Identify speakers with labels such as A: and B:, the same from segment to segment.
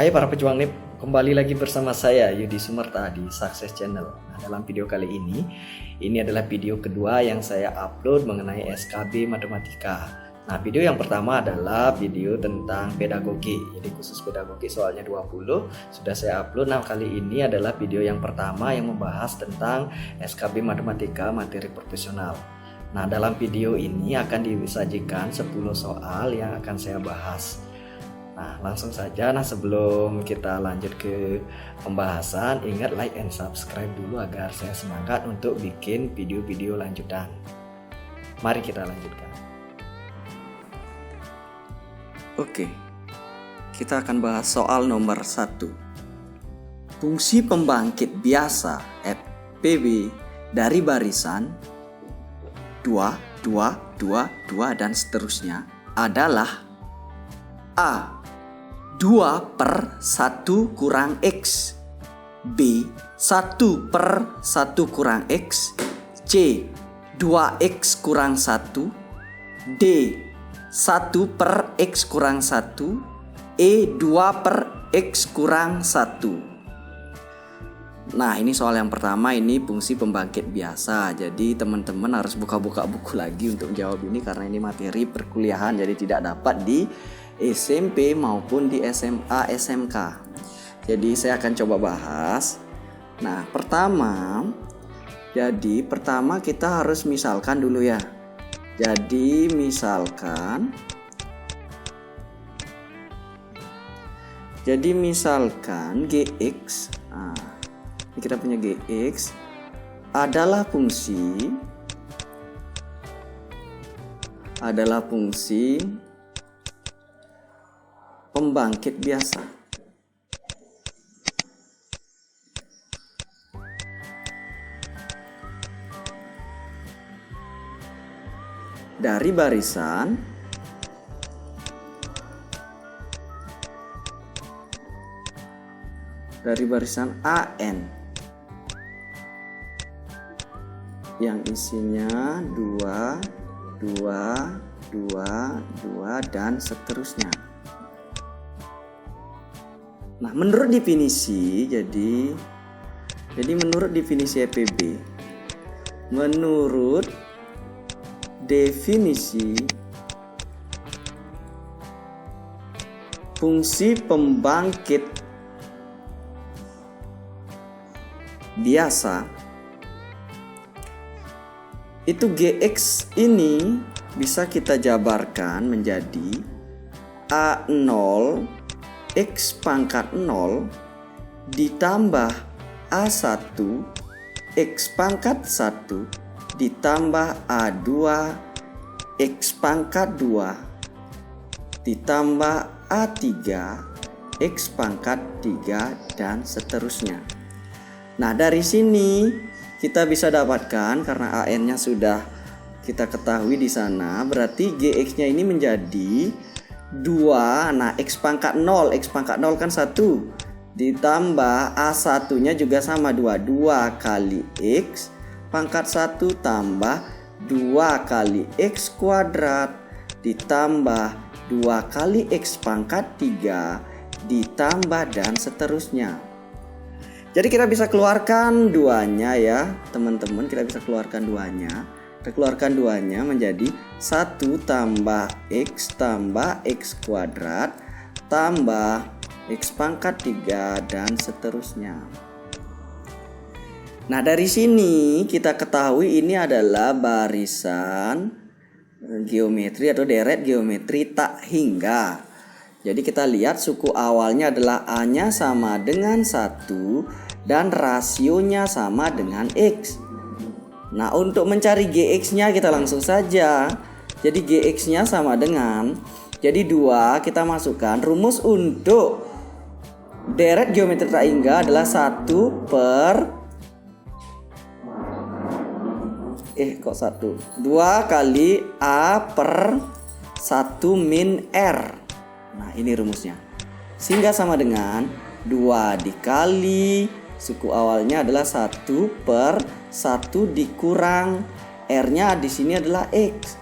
A: Hai para pejuang NIP, kembali lagi bersama saya Yudi Sumerta di Success Channel. Nah, dalam video kali ini adalah video kedua yang saya upload mengenai SKB Matematika. Nah, video yang pertama adalah video tentang pedagogi. Jadi khusus pedagogi soalnya 20 sudah saya upload. Nah, kali ini adalah video yang pertama yang membahas tentang SKB Matematika materi profesional. Nah, dalam video ini akan disajikan 10 soal yang akan saya bahas. Nah, langsung saja. Nah, sebelum kita lanjut ke pembahasan, ingat like and subscribe dulu agar saya semangat untuk bikin video-video lanjutan. Mari kita lanjutkan.
B: Oke, kita akan bahas soal nomor 1. Fungsi pembangkit biasa FPB dari barisan 2, 2, 2, 2 dan seterusnya adalah A. 2/1 kurang X, B. 1/1 kurang X, C. 2X kurang 1, D. 1/X kurang 1, E. 2/X kurang 1. Nah, ini soal yang pertama, ini fungsi pembangkit biasa. Jadi teman-teman harus buka-buka buku lagi untuk jawab ini karena ini materi perkuliahan, jadi tidak dapat di SMP maupun di SMA, SMK. Jadi saya akan coba bahas. Nah, pertama kita harus misalkan dulu ya. Jadi misalkan GX, ini kita punya GX adalah fungsi pembangkit biasa. Dari barisan AN yang isinya 2, 2, 2, 2 dan seterusnya. Nah, menurut definisi, jadi menurut definisi FPB, menurut definisi fungsi pembangkit biasa itu GX ini bisa kita jabarkan menjadi A0 X pangkat 0 ditambah A1 X pangkat 1 ditambah A2 X pangkat 2 ditambah A3 X pangkat 3 dan seterusnya. Nah, dari sini kita bisa dapatkan karena AN-nya sudah kita ketahui di sana, berarti GX-nya ini menjadi 2, nah X pangkat 0 kan 1 ditambah A1-nya juga sama 2 kali X pangkat 1 tambah 2 kali X kuadrat ditambah 2 kali X pangkat 3 ditambah dan seterusnya. Jadi kita bisa keluarkan duanya ya teman-teman, kita bisa keluarkan duanya. Kita keluarkan duanya menjadi 1 tambah X kuadrat tambah X pangkat 3 dan seterusnya. Nah, dari sini kita ketahui ini adalah barisan geometri atau deret geometri tak hingga. Jadi kita lihat suku awalnya adalah A-nya sama dengan 1 dan rasionya sama dengan X. Nah, untuk mencari GX-nya kita langsung saja. Jadi GX-nya sama dengan, jadi 2 kita masukkan. Rumus untuk deret geometri tak hingga adalah 2 kali A per 1 min R. Nah, ini rumusnya. Sehingga sama dengan 2 dikali suku awalnya adalah 1 per 1 dikurang R-nya di sini adalah X.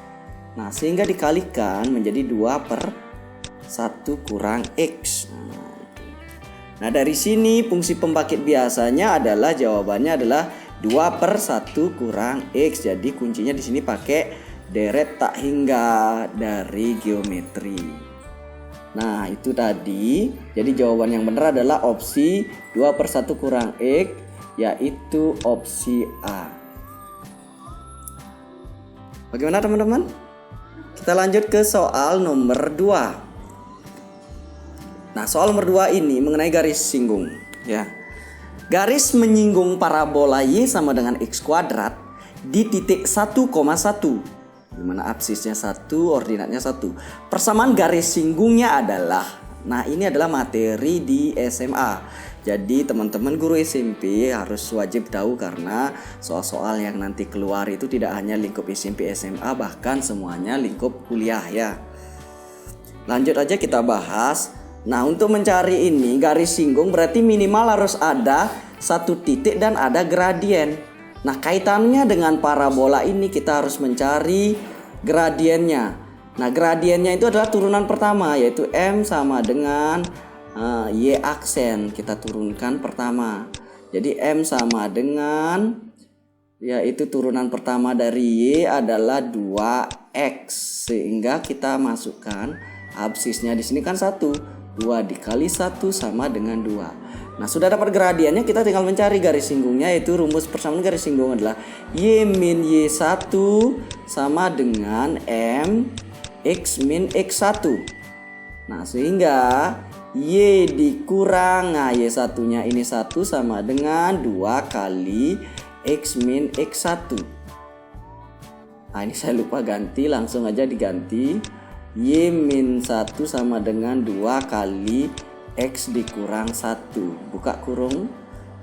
B: Nah, sehingga dikalikan menjadi 2/1 kurang X. Nah dari sini fungsi pembangkit biasanya adalah jawabannya adalah 2/1 kurang X. Jadi kuncinya di sini pakai deret tak hingga dari geometri. Nah itu tadi. Jadi jawaban yang benar adalah opsi 2/1 kurang X, yaitu opsi A. Bagaimana teman-teman? Kita lanjut ke soal nomor 2. Nah soal nomor 2 ini mengenai garis singgung ya. Garis menyinggung parabola Y sama dengan X kuadrat di titik 1,1, dimana absisnya 1, ordinatnya 1. Persamaan garis singgungnya adalah, nah ini adalah materi di SMA. Jadi teman-teman guru SMP harus wajib tahu, karena soal-soal yang nanti keluar itu tidak hanya lingkup SMP SMA, bahkan semuanya lingkup kuliah ya. Lanjut aja kita bahas. Nah untuk mencari ini garis singgung berarti minimal harus ada satu titik dan ada gradien. Nah kaitannya dengan parabola ini kita harus mencari gradiennya. Nah gradiennya itu adalah turunan pertama, yaitu M sama dengan Y aksen. Kita turunkan pertama. Jadi M sama dengan, yaitu turunan pertama dari Y adalah 2X. Sehingga kita masukkan absisnya di sini kan 1. 2 dikali 1 sama dengan 2. Nah sudah dapat gradiennya, kita tinggal mencari garis singgungnya, yaitu rumus persamaan garis singgung adalah Y min Y1 sama dengan M X min X1. Nah sehingga Y dikurang, nah Y1 nya ini 1 sama dengan 2 kali X min X1. Nah ini saya lupa ganti, langsung aja diganti. Y min 1 sama dengan 2 kali X dikurang 1. Buka kurung.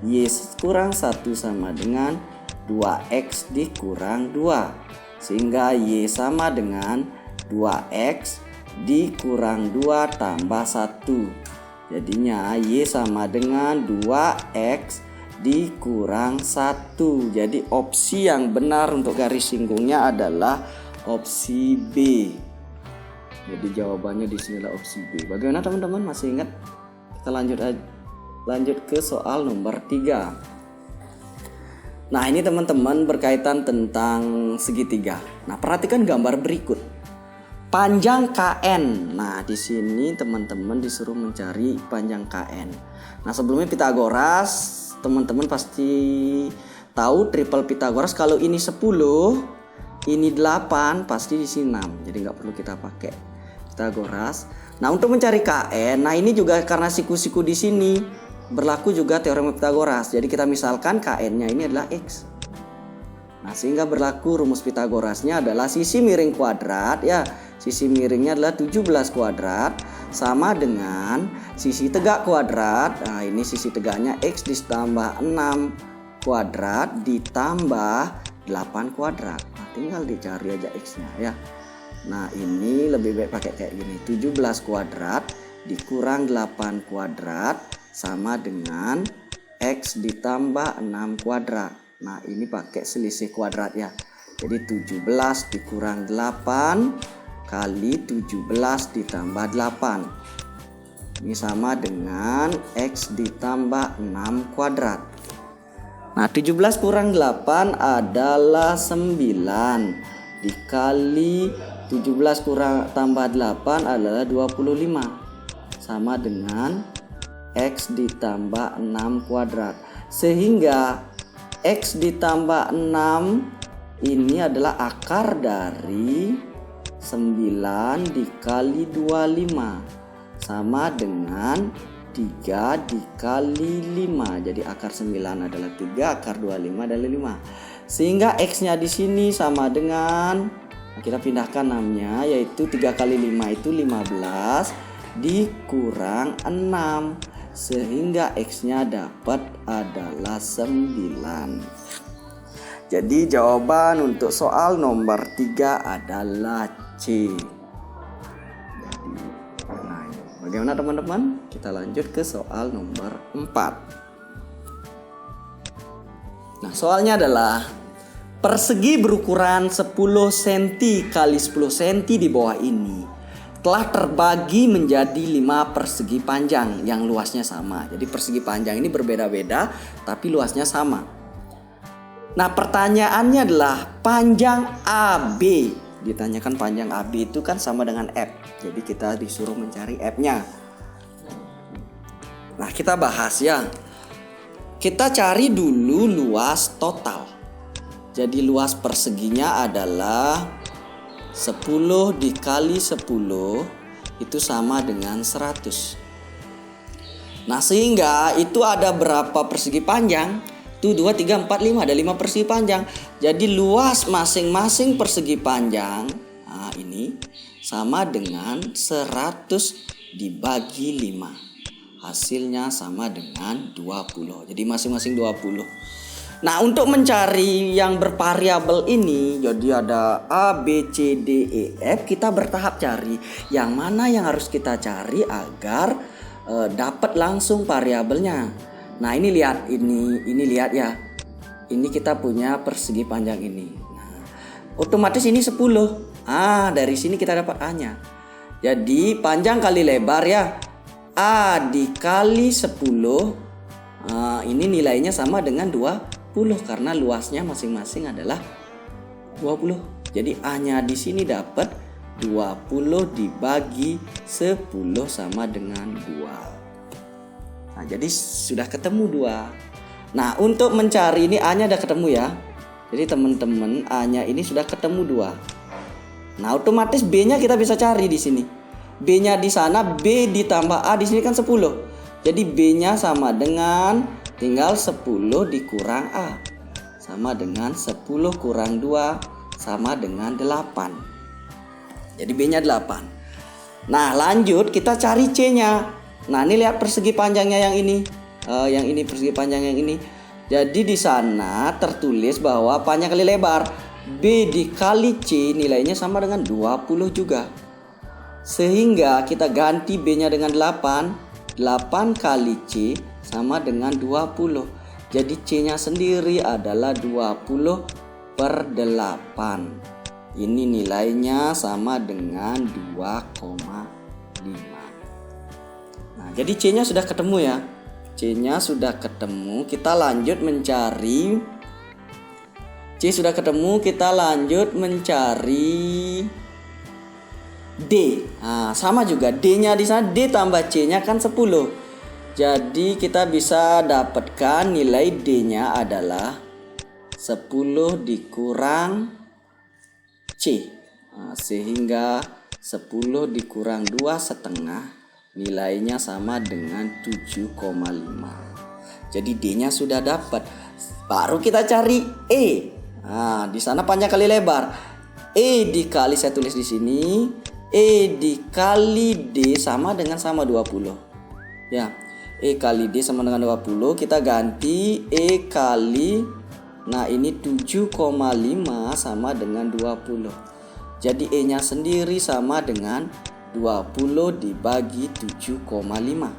B: Y kurang 1 sama dengan 2X dikurang 2. Sehingga Y sama dengan 2X dikurang 2 tambah 1. Jadinya Y sama dengan 2X dikurang 1. Jadi opsi yang benar untuk garis singgungnya adalah opsi B. Jadi jawabannya di sini adalah opsi B. Bagaimana teman-teman, masih ingat? Kita lanjut ke soal nomor 3. Nah ini teman-teman berkaitan tentang segitiga. Nah perhatikan gambar berikut. Panjang KN. Nah di sini teman-teman disuruh mencari panjang KN. Nah sebelumnya Pitagoras, teman-teman pasti tahu triple Pitagoras. Kalau ini 10, ini 8, pasti di sini 6. Jadi nggak perlu kita pakai Pitagoras. Nah untuk mencari KN, nah ini juga karena siku-siku di sini berlaku juga teorema Pitagoras. Jadi kita misalkan KN-nya ini adalah X. Nah sehingga berlaku rumus Pitagorasnya adalah sisi miring kuadrat ya. Sisi miringnya adalah 17 kuadrat sama dengan sisi tegak kuadrat. Nah ini sisi tegaknya X ditambah 6 kuadrat ditambah 8 kuadrat. Nah, tinggal dicari aja X-nya ya. Nah ini lebih baik pakai kayak gini, 17 kuadrat dikurang 8 kuadrat sama dengan X ditambah 6 kuadrat. Nah ini pakai selisih kuadrat ya. Jadi 17 dikurang 8 kali 17 ditambah 8. Ini sama dengan X ditambah 6 kuadrat. Nah 17 kurang 8 adalah 9 dikali 17 kurang tambah 8 adalah 25 sama dengan X ditambah 6 kuadrat. Sehingga X ditambah 6 ini adalah akar dari 9 dikali 25 sama dengan 3 dikali 5. Jadi akar 9 adalah 3, akar 25 adalah 5. Sehingga X-nya di sini sama dengan, kita pindahkan 6-nya, yaitu 3 kali 5 itu 15 dikurang 6. Sehingga X-nya dapat adalah 9. Jadi jawaban untuk soal nomor 3 adalah C. Nah, bagaimana teman-teman? Kita lanjut ke soal nomor 4. Nah soalnya adalah persegi berukuran 10 cm kali 10 cm di bawah ini telah terbagi menjadi 5 persegi panjang yang luasnya sama. Jadi persegi panjang ini berbeda-beda tapi luasnya sama. Nah, pertanyaannya adalah panjang AB. Ditanyakan panjang AB itu kan sama dengan F. Jadi kita disuruh mencari F-nya. Nah, kita bahas ya. Kita cari dulu luas total. Jadi luas perseginya adalah 10 dikali 10 itu sama dengan 100. Nah, sehingga itu ada berapa persegi panjang? Tuh 2, 3, 4, 5, ada 5 persegi panjang. Jadi luas masing-masing persegi panjang ini sama dengan 100 dibagi 5. Hasilnya sama dengan 20. Jadi masing-masing 20. Nah, untuk mencari yang bervariabel ini, jadi ada A, B, C, D, E, F, kita bertahap cari yang mana yang harus kita cari agar dapat langsung variabelnya. Nah, ini lihat, ini lihat ya. Ini kita punya persegi panjang ini. Nah, otomatis ini 10. Dari sini kita dapat A-nya. Jadi panjang kali lebar ya. A dikali 10. Ini nilainya sama dengan 20 karena luasnya masing-masing adalah 20. Jadi A-nya di sini dapat 20 dibagi 10 sama dengan 2. Nah, jadi sudah ketemu 2. Nah, untuk mencari ini A-nya udah ketemu ya. Jadi teman-teman, A-nya ini sudah ketemu 2. Nah, otomatis B-nya kita bisa cari di sini. B-nya di sana, B ditambah A di sini kan 10. Jadi B-nya sama dengan tinggal 10 dikurang A. Sama dengan 10 kurang 2 sama dengan 8. Jadi B-nya 8. Nah, lanjut kita cari C-nya. Nah, ini lihat persegi panjangnya yang ini. Yang ini persegi panjang yang ini. Jadi di sana tertulis bahwa panjang kali lebar B dikali C nilainya sama dengan 20 juga. Sehingga kita ganti B-nya dengan 8. 8 kali C sama dengan 20. Jadi C-nya sendiri adalah 20 per 8. Ini nilainya sama dengan 2,5. Nah, jadi C-nya sudah ketemu ya. C-nya sudah ketemu. Kita lanjut mencari. C sudah ketemu, kita lanjut mencari D. Nah, sama juga D-nya di sana, D tambah C-nya kan 10. Jadi kita bisa dapatkan nilai D-nya adalah 10 dikurang C. Nah, sehingga 10 dikurang 2,5 nilainya sama dengan 7,5. Jadi D-nya sudah dapat. Baru kita cari E. Nah, di sana panjang kali lebar. E dikali, saya tulis di sini, E dikali D sama 20. Ya, E kali D sama dengan 20. Kita ganti E kali, nah ini 7,5 sama dengan 20. Jadi E-nya sendiri sama dengan 20 dibagi 7,5.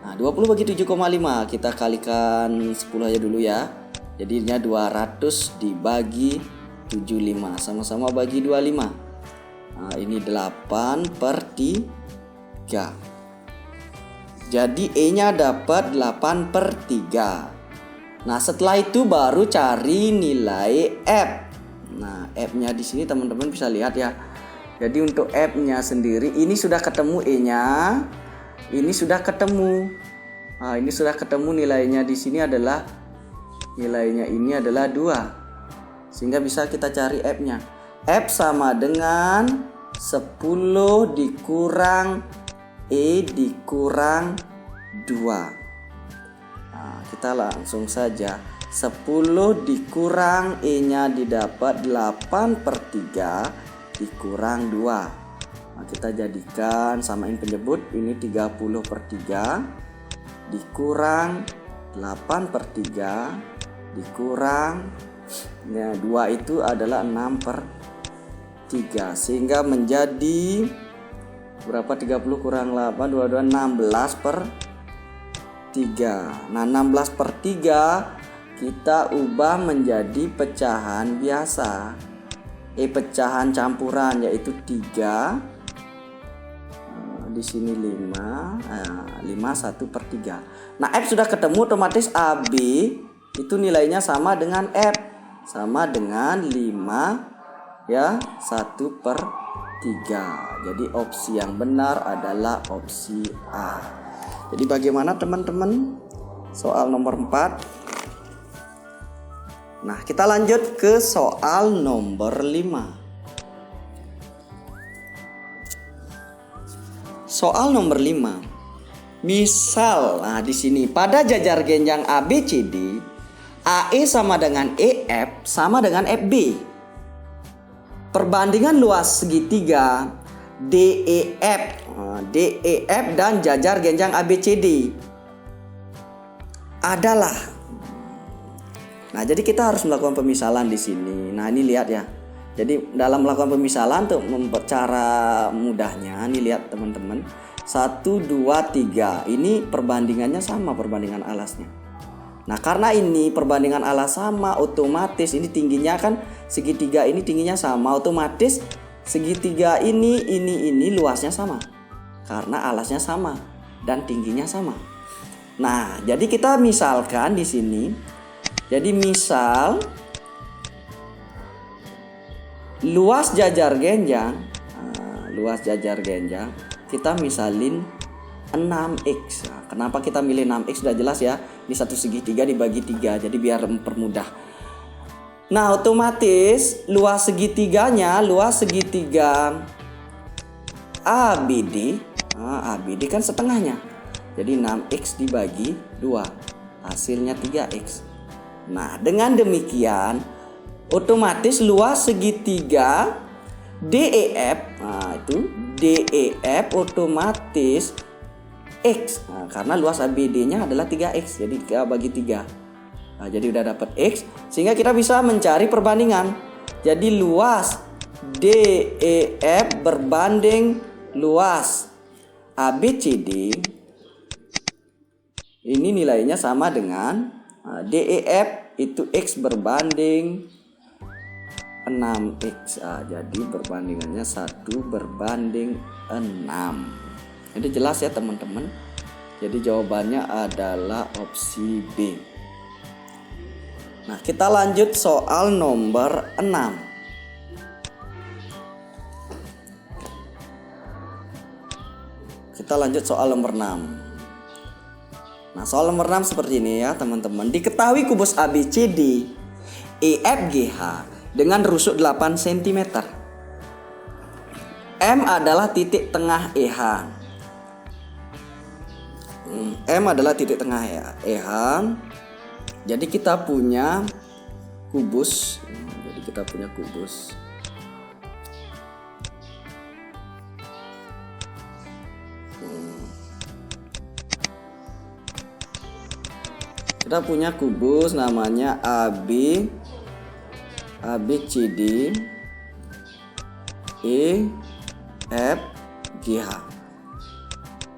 B: Nah, 20 bagi 7,5 kita kalikan 10 aja dulu ya. Jadinya 200 dibagi 75. Sama-sama bagi 25. Nah, ini 8 per 3. Jadi E-nya dapat 8 per 3. Nah, setelah itu baru cari nilai F. Nah, F-nya di sini teman-teman bisa lihat ya. Jadi untuk F-nya sendiri ini sudah ketemu E-nya. Ini sudah ketemu. Nah, ini sudah ketemu nilainya di sini adalah nilainya ini adalah 2. Sehingga bisa kita cari F-nya. F sama dengan 10 dikurang E dikurang 2. Nah, kita langsung saja. 10 dikurang E-nya didapat 8 per 3 dikurang 2. Nah, kita jadikan samain penyebut. Ini 30 per 3 dikurang 8 per 3 dikurang, ya 2 itu adalah 6 per 3. Sehingga menjadi berapa? 30 kurang 8, 22, 16 per 3. Nah, 16 per 3 kita ubah menjadi pecahan biasa. Pecahan campuran, yaitu 3 di sini 5, 1/3. Nah, F sudah ketemu, otomatis AB itu nilainya sama dengan F, sama dengan 5 ya 1/3. Jadi opsi yang benar adalah opsi A. Jadi bagaimana teman-teman soal nomor 4? Nah, kita lanjut ke soal nomor 5. Soal nomor 5. Misal, nah di sini pada jajar genjang ABCD, AE sama dengan EF sama dengan FB. Perbandingan luas segitiga DEF dan jajar genjang ABCD adalah. Nah, jadi kita harus melakukan pemisalan di sini. Nah, ini lihat ya. Jadi dalam melakukan pemisalan untuk cara mudahnya, nih lihat teman-teman. 1, 2, 3. Ini perbandingannya sama, perbandingan alasnya. Nah, karena ini perbandingan alas sama, otomatis ini tingginya kan segitiga ini tingginya sama, otomatis segitiga ini luasnya sama. Karena alasnya sama dan tingginya sama. Nah, jadi kita misalkan di sini. Jadi misal luas jajar genjang, kita misalin 6x. Nah, kenapa kita milih 6x sudah jelas ya. Ini satu segitiga dibagi 3, jadi biar mempermudah. Nah, otomatis luas segitiga ABD, ABD kan setengahnya. Jadi 6x dibagi 2, hasilnya 3x. Nah, dengan demikian otomatis luas segitiga DEF, nah itu DEF otomatis X. Nah, karena luas ABD-nya adalah 3X, jadi 3 bagi 3. Nah, jadi udah dapat X, sehingga kita bisa mencari perbandingan. Jadi luas DEF berbanding luas ABCD ini nilainya sama dengan DEF itu X berbanding 6x. Jadi perbandingannya 1/6. Ini jelas ya teman-teman. Jadi jawabannya adalah opsi B. Nah, kita lanjut soal nomor 6. Kita lanjut soal nomor 6. Nah, soal nomor 6 seperti ini ya teman-teman. Diketahui kubus ABCD EFGH dengan rusuk 8 cm. M adalah titik tengah EH. M adalah titik tengah EH. Jadi kita punya kubus. Kita punya kubus namanya ABCD EFGH.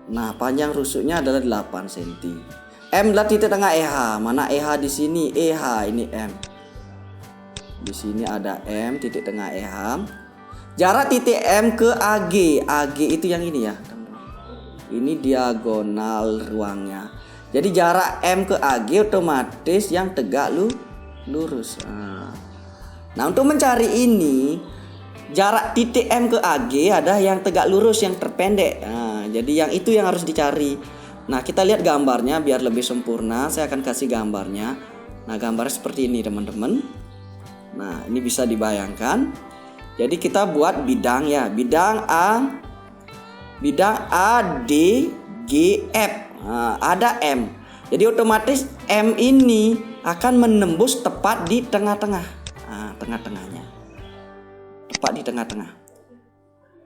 B: Nah, panjang rusuknya adalah 8 cm. M adalah titik tengah EH. Mana EH di sini? EH ini M. Di sini ada M titik tengah EH. Jarak titik M ke AG. AG itu yang ini ya. Ini diagonal ruangnya. Jadi jarak M ke AG otomatis yang tegak lurus. Nah, untuk mencari ini jarak titik M ke AG ada yang tegak lurus, yang terpendek. Nah, jadi yang itu yang harus dicari. Nah, kita lihat gambarnya biar lebih sempurna. Saya akan kasih gambarnya. Nah, gambarnya seperti ini teman-teman. Nah, ini bisa dibayangkan. Jadi kita buat bidang ya. Bidang ADGF. Nah, ada M. Jadi otomatis M ini akan menembus tepat di tengah-tengah. Nah, tengah-tengahnya. Tepat di tengah-tengah.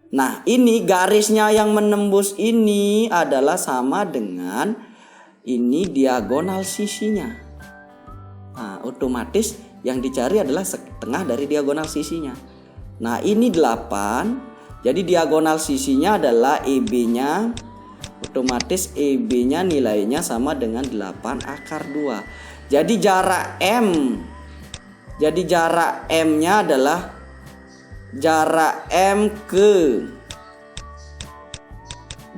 B: Nah, ini garisnya yang menembus ini adalah sama dengan ini diagonal sisinya. Nah, otomatis yang dicari adalah setengah dari diagonal sisinya. Nah, ini 8. Jadi diagonal sisinya adalah EB-nya. Otomatis EB-nya nilainya sama dengan 8/2. Jadi jarak M-nya adalah jarak M ke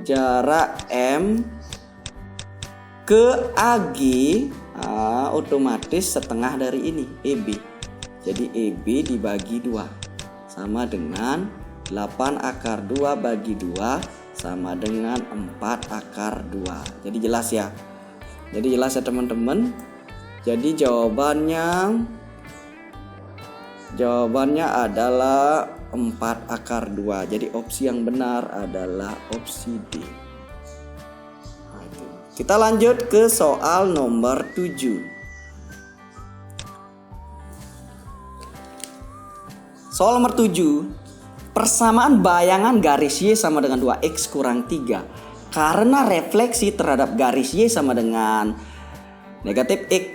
B: jarak M ke AG otomatis setengah dari ini EB. Jadi EB dibagi 2 sama dengan 8 akar 2 bagi 2 sama dengan 4 akar 2. Jadi jelas ya. Jadi jelas ya teman-teman. Jadi jawabannya adalah 4 akar 2. Jadi opsi yang benar adalah opsi D. Nah, itu. Kita lanjut ke soal nomor 7. Soal nomor 7, persamaan bayangan garis Y sama dengan 2X kurang 3 karena refleksi terhadap garis Y sama dengan negatif X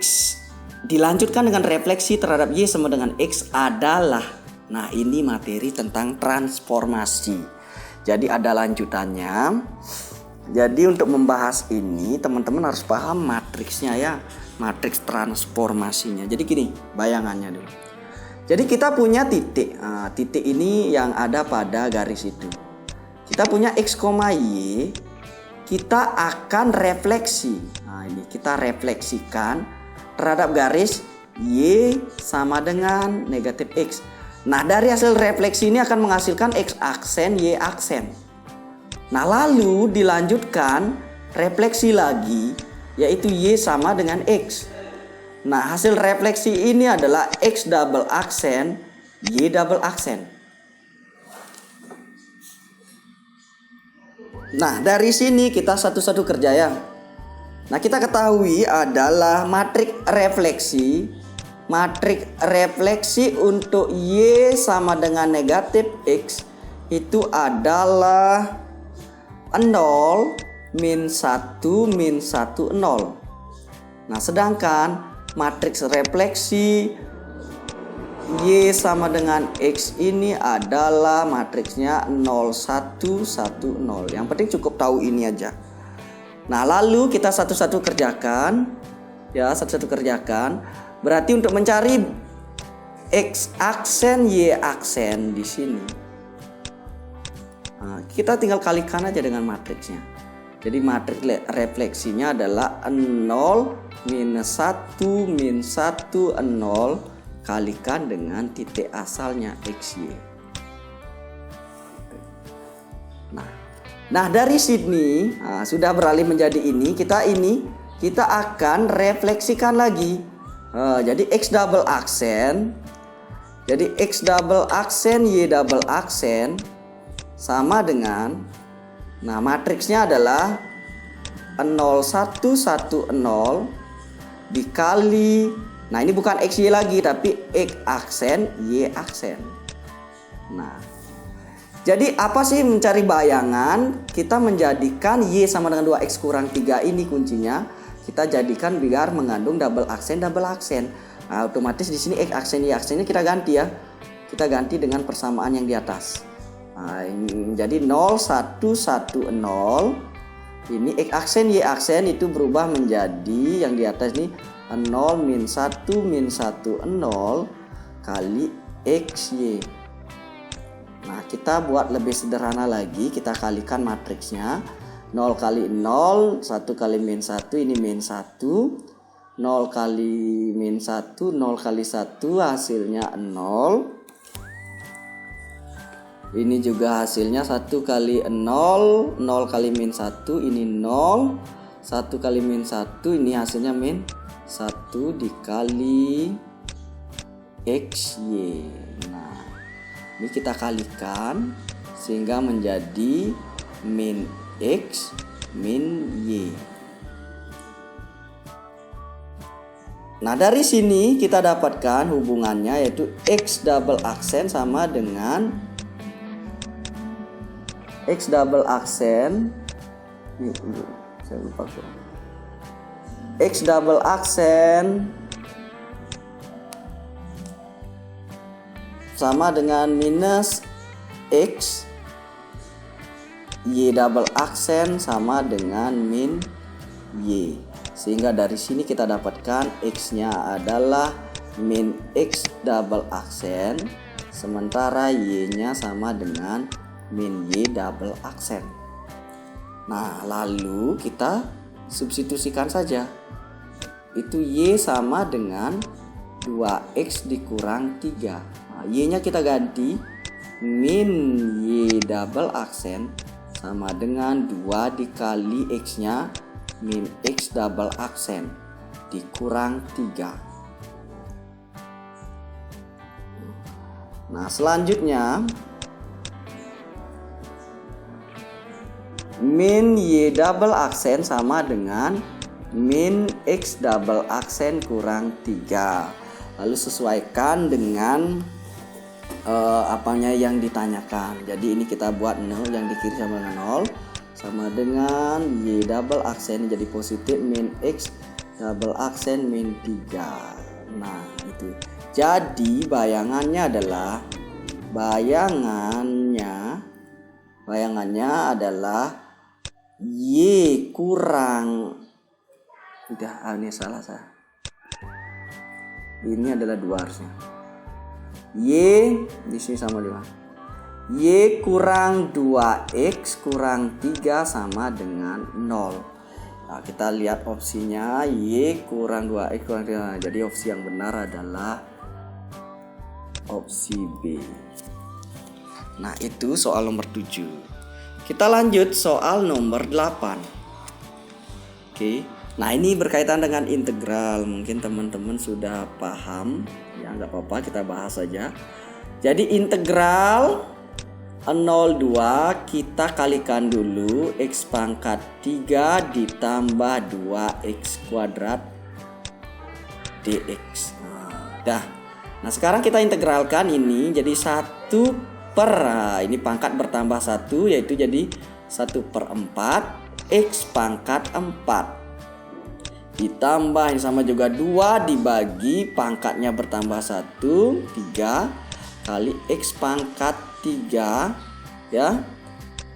B: dilanjutkan dengan refleksi terhadap Y sama dengan X adalah. Nah, ini materi tentang transformasi. Jadi ada lanjutannya. Jadi untuk membahas ini teman-teman harus paham matriksnya ya, matriks transformasinya. Jadi gini bayangannya dulu. Jadi kita punya titik. Nah, titik ini yang ada pada garis itu. Kita punya X, Y. Kita akan refleksi. Nah, ini kita refleksikan terhadap garis Y sama dengan negatif X. Nah, dari hasil refleksi ini akan menghasilkan X aksen, Y aksen. Nah, lalu dilanjutkan refleksi lagi, yaitu Y sama dengan X. Nah, hasil refleksi ini adalah X double aksen, Y double aksen. Nah, dari sini kita satu-satu kerja ya. Nah, kita ketahui adalah matriks refleksi. Matriks refleksi untuk Y sama dengan negatif X itu adalah 0, min 1, min 1, 0. Nah, sedangkan matriks refleksi Y sama dengan X ini adalah matriksnya 0, 1, 1, 0. Yang penting cukup tahu ini aja. Nah, lalu kita satu-satu kerjakan. Ya, satu-satu kerjakan. Berarti untuk mencari X aksen, Y aksen di sini. Nah, kita tinggal kalikan aja dengan matriksnya. Jadi matriks refleksinya adalah 0, minus 1, min 1, 0 kalikan dengan titik asalnya XY. Nah dari sini sudah beralih menjadi ini. Kita akan refleksikan lagi. Jadi X double aksen. Jadi X double aksen, Y double aksen sama dengan, nah matriksnya adalah 0, 1, 1, 0 dikali, nah ini bukan XY lagi tapi X aksen, Y aksen. Nah, jadi apa sih mencari bayangan? Kita menjadikan Y sama dengan 2X kurang 3 ini kuncinya. Kita jadikan biar mengandung double aksen. Nah, otomatis di sini X aksen, Y aksennya kita ganti ya. Kita ganti dengan persamaan yang di atas. Nah, ini jadi 0, 1, 1, 0. Ini X aksen, Y aksen itu berubah menjadi yang di atas ini 0, min 1, min 1, 0 kali XY. Nah, kita buat lebih sederhana lagi. Kita kalikan matriksnya. 0 kali 0, 1 kali min 1, ini min 1. 0 kali min 1, 0 kali 1 hasilnya 0. Ini juga hasilnya 1 kali 0, 0 kali min 1, ini 0. 1 kali min 1, ini hasilnya min 1 dikali XY. Nah, ini kita kalikan sehingga menjadi min X min Y. Nah, dari sini kita dapatkan hubungannya yaitu X double aksen sama dengan X double aksen. Saya lupa tuh. X double aksen sama dengan minus X, Y double aksen sama dengan min Y. Sehingga dari sini kita dapatkan X-nya adalah min X double aksen, sementara Y-nya sama dengan min Y double aksen. Nah, lalu kita substitusikan saja. Itu Y sama dengan 2X dikurang 3. Nah, Y-nya kita ganti min Y double aksen sama dengan 2 dikali X-nya min X double aksen dikurang 3. Nah, selanjutnya min Y double aksen sama dengan min X double aksen kurang 3. Lalu sesuaikan dengan apanya yang ditanyakan. Jadi ini kita buat 0, yang di kiri sama dengan 0 sama dengan Y double aksen jadi positif min X double aksen min 3. Nah, itu. Jadi bayangannya adalah Y kurang ini salah saya. Ini adalah 2 harusnya. Y di sini sama dengan Y kurang 2X kurang 3 sama dengan 0. Nah, kita lihat opsinya Y kurang 2X kurang 3. Jadi opsi yang benar adalah opsi B. Nah, itu soal nomor 7. Kita lanjut soal nomor 8. Oke. Nah, ini berkaitan dengan integral. Mungkin teman-teman sudah paham. Ya, nggak apa-apa, kita bahas saja. Jadi integral 0,2 kita kalikan dulu X pangkat 3 ditambah 2X kuadrat dx. Nah, sekarang kita integralkan ini jadi 1 per, ini pangkat bertambah 1 yaitu jadi 1/4 X pangkat 4 ditambah ini sama juga 2 dibagi pangkatnya bertambah 1 3 kali X pangkat 3 ya.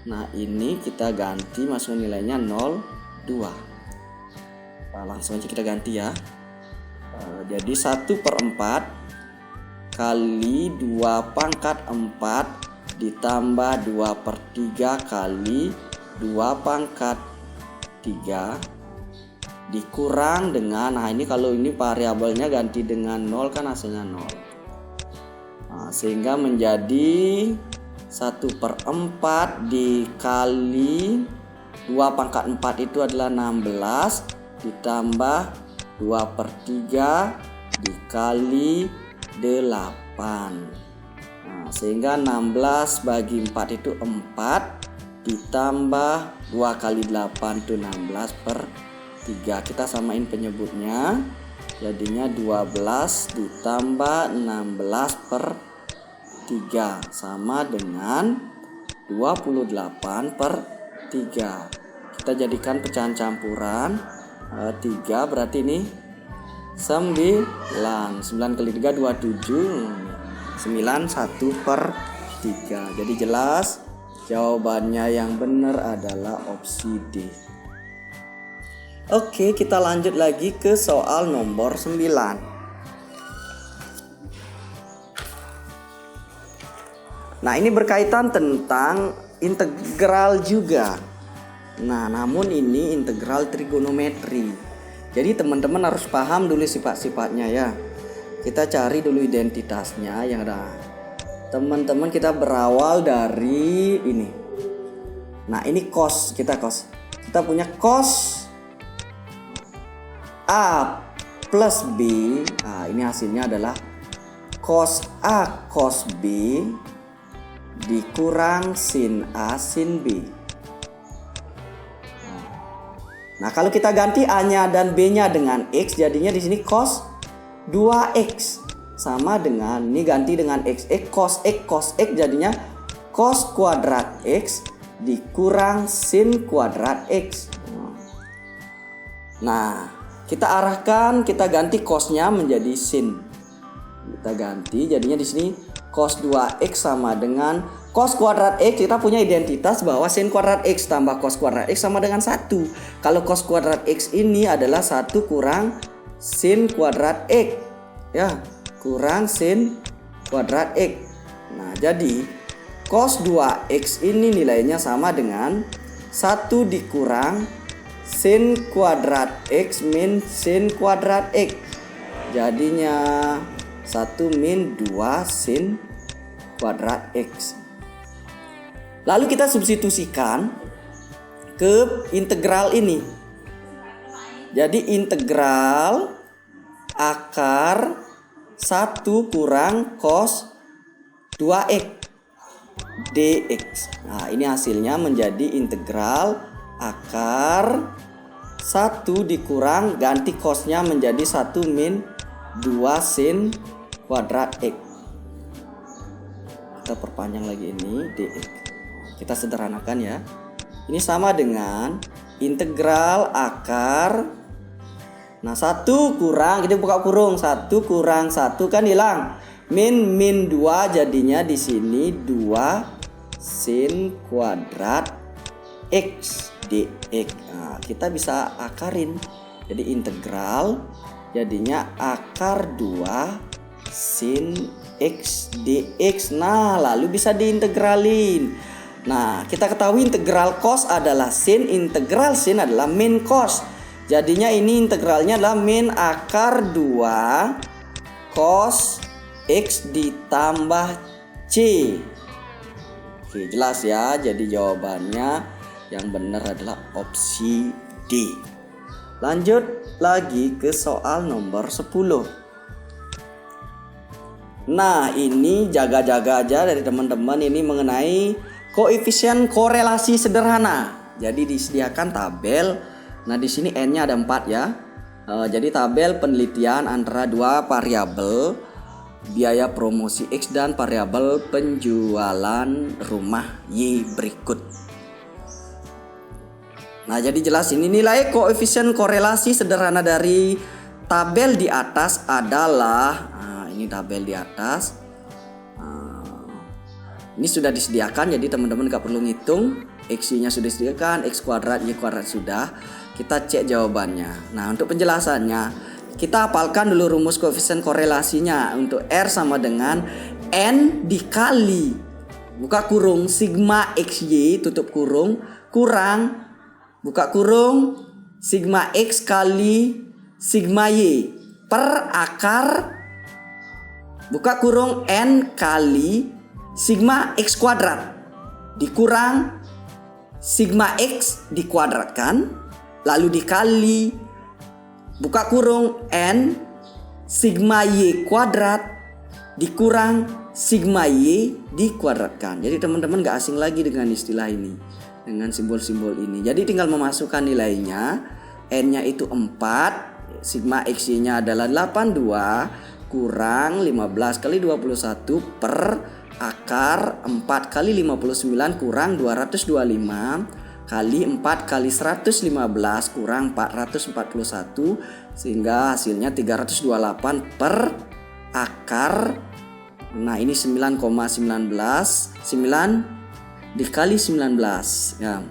B: Nah, ini kita ganti masuk nilainya 0,2. Nah, langsung aja kita ganti ya. Jadi 1/4 kali 2 pangkat 4 ditambah 2/3 kali 2 pangkat 3 dikurang dengan, nah ini kalau ini variabelnya ganti dengan 0 kan hasilnya 0. Nah, sehingga menjadi 1/4 dikali 2 pangkat 4 itu adalah 16 ditambah 2/3 dikali 8. Nah, sehingga 16 bagi 4 itu 4 ditambah 2 kali 8 itu 16/3. Kita samain penyebutnya, jadinya 12 ditambah 16/3 sama dengan 28/3. Kita jadikan pecahan campuran 3 berarti ini 9 kali 3 27, 9 1/3. Jadi jelas jawabannya yang benar adalah opsi D. Oke, kita lanjut lagi ke soal nomor 9. Nah, ini berkaitan tentang integral juga. Nah, namun ini integral trigonometri. Jadi teman-teman harus paham dulu sifat-sifatnya ya. Kita cari dulu identitasnya yang ada. Teman-teman, kita berawal dari ini. Nah, ini cos, kita punya cos A plus B. Nah, ini hasilnya adalah cos A cos B dikurang sin A sin B. Nah, kalau kita ganti A-nya dan B-nya dengan X, jadinya di sini cos 2X sama dengan ini ganti dengan X cos X jadinya cos kuadrat X dikurang sin kuadrat X. Nah, kita arahkan, kita ganti cosnya menjadi sin. Kita ganti, jadinya di sini cos 2x sama dengan cos kuadrat x. Kita punya identitas bahwa sin kuadrat x tambah cos kuadrat x sama dengan 1. Kalau cos kuadrat x ini adalah 1 kurang sin kuadrat x. Ya, kurang sin kuadrat x. Nah, jadi cos 2x ini nilainya sama dengan 1 dikurang sin kuadrat X min sin kuadrat X. Jadinya 1 min 2 sin kuadrat X. Lalu kita substitusikan ke integral ini. Jadi integral akar 1 kurang cos 2x dx. Nah, ini hasilnya menjadi integral akar 1 dikurang ganti cosnya menjadi 1 min 2 sin kuadrat x. Kita perpanjang lagi ini dx. Kita sederhanakan ya. Ini sama dengan integral akar, nah 1 kurang, kita buka kurung, 1 kurang 1 kan hilang. Min 2 jadinya di sini 2 sin kuadrat x dx. Nah, kita bisa akarin. Jadi integral jadinya akar 2 sin x dx. Nah, lalu bisa diintegralin. Nah, kita ketahui integral cos adalah sin, integral sin adalah min cos. Jadinya ini integralnya adalah min akar 2 cos X ditambah C. Oke, jelas ya. Jadi jawabannya yang benar adalah opsi D. Lanjut lagi ke soal nomor 10. Nah, ini jaga-jaga aja dari teman-teman, ini mengenai koefisien korelasi sederhana. Jadi disediakan tabel. Nah, di sini n-nya ada 4 ya. Jadi tabel penelitian antara dua variabel, biaya promosi X dan variabel penjualan rumah Y berikut. Nah, jadi jelas ini nilai koefisien korelasi sederhana dari tabel di atas adalah, nah, ini tabel di atas. Ini sudah disediakan, jadi teman-teman gak perlu ngitung. X-nya sudah disediakan, X kuadrat, Y kuadrat sudah. Kita cek jawabannya. Nah, untuk penjelasannya kita hafalkan dulu rumus koefisien korelasinya. Untuk R sama dengan N dikali, buka kurung, sigma XY tutup kurung, kurang, buka kurung, sigma X kali sigma Y per akar, buka kurung, N kali sigma X kuadrat dikurang sigma X dikuadratkan, lalu dikali, buka kurung, N sigma Y kuadrat dikurang sigma Y dikuadratkan. Jadi teman-teman gak asing lagi dengan istilah ini, dengan simbol-simbol ini. Jadi tinggal memasukkan nilainya. N-nya itu 4, sigma X-nya adalah 82 kurang 15 kali 21 per akar 4 kali 59 kurang 225 kali 4 kali 115 kurang 441, sehingga hasilnya 328 per akar. Nah, ini 9,19, 9 dikali 19 ya.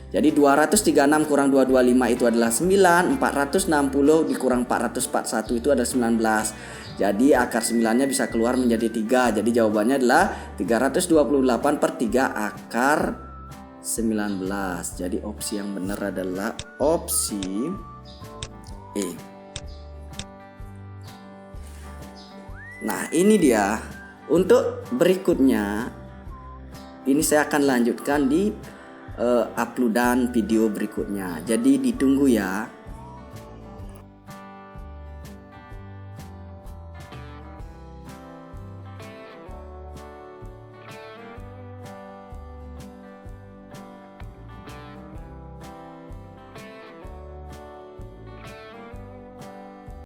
B: Jadi 236 kurang 225 itu adalah 9, 460 dikurang 441 itu adalah 19. Jadi akar 9-nya bisa keluar menjadi 3. Jadi jawabannya adalah 328 per 3 akar 19. Jadi opsi yang benar adalah opsi E. Nah, ini dia. Untuk berikutnya, ini saya akan lanjutkan di uploadan video berikutnya. Jadi ditunggu ya.